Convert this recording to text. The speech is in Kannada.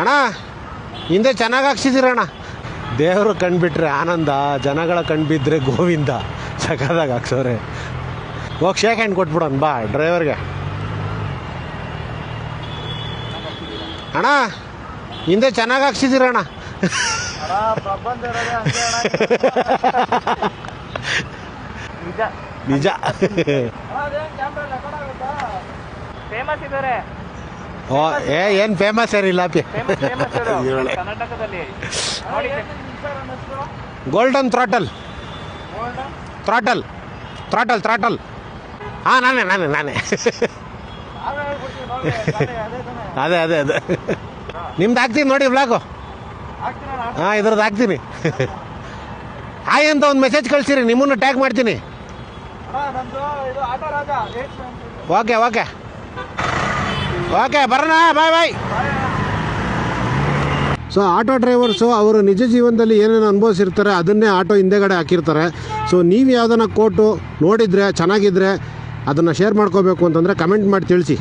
ಅಣ್ಣ ಹಿಂದೆ ಚೆನ್ನಾಗಿ ಹಾಕ್ಸಿದ್ದೀರಣ್ಣ. ದೇವರು ಕಣ್ಬಿಟ್ರೆ ಆನಂದ, ಜನಗಳ ಕಣ್ಬಿದ್ರೆ ಗೋವಿಂದ. ಸಖತ್ತಾಗಿ ಹಾಕ್ಸವ್ರೆ. ಹೋಗಿ ಶೇಕ್ ಹ್ಯಾಂಡ್ ಕೊಟ್ಬಿಡೋಣ ಬಾ ಡ್ರೈವರ್ಗೆ. ಅಣ್ಣ ಹಿಂದೆ ಚೆನ್ನಾಗಿ ಹಾಕ್ಸಿದ್ದೀರಣ್ಣ. ನಿಜ. ಓ ಏನು ಫೇಮಸ್ ಏನಿಲ್ಲ golden throttle. Throttle throttle throttle ಹಾಂ ನಾನೇ ಅದೇ ಅದೇ ಅದೇ ನಿಮ್ದು ಹಾಕ್ತೀನಿ ನೋಡಿ ಬ್ಲಾಗು. ಹಾಂ ಇದ್ರದ್ದು ಹಾಕ್ತೀನಿ. ಹಾಯ್ ಅಂತ ಒಂದು ಮೆಸೇಜ್ ಕಳಿಸಿರಿ, ನಿಮ್ಮನ್ನು ಟ್ಯಾಗ್ ಮಾಡ್ತೀನಿ. ಓಕೆ ಓಕೆ ಓಕೆ ಬರೋಣ, ಬಾಯ್ ಬಾಯ್. ಸೊ ಆಟೋ ಡ್ರೈವರ್ಸು ಅವರು ನಿಜ ಜೀವನದಲ್ಲಿ ಏನೇನು ಅನುಭವಿಸಿರ್ತಾರೆ ಅದನ್ನೇ ಆಟೋ ಹಿಂದೆಗಡೆ ಹಾಕಿರ್ತಾರೆ. ಸೊ ನೀವು ಯಾವುದನ್ನ ಕೋಟು ನೋಡಿದರೆ ಚೆನ್ನಾಗಿದ್ದರೆ ಅದನ್ನು ಶೇರ್ ಮಾಡ್ಕೋಬೇಕು ಅಂತಂದರೆ ಕಮೆಂಟ್ ಮಾಡಿ ತಿಳಿಸಿ.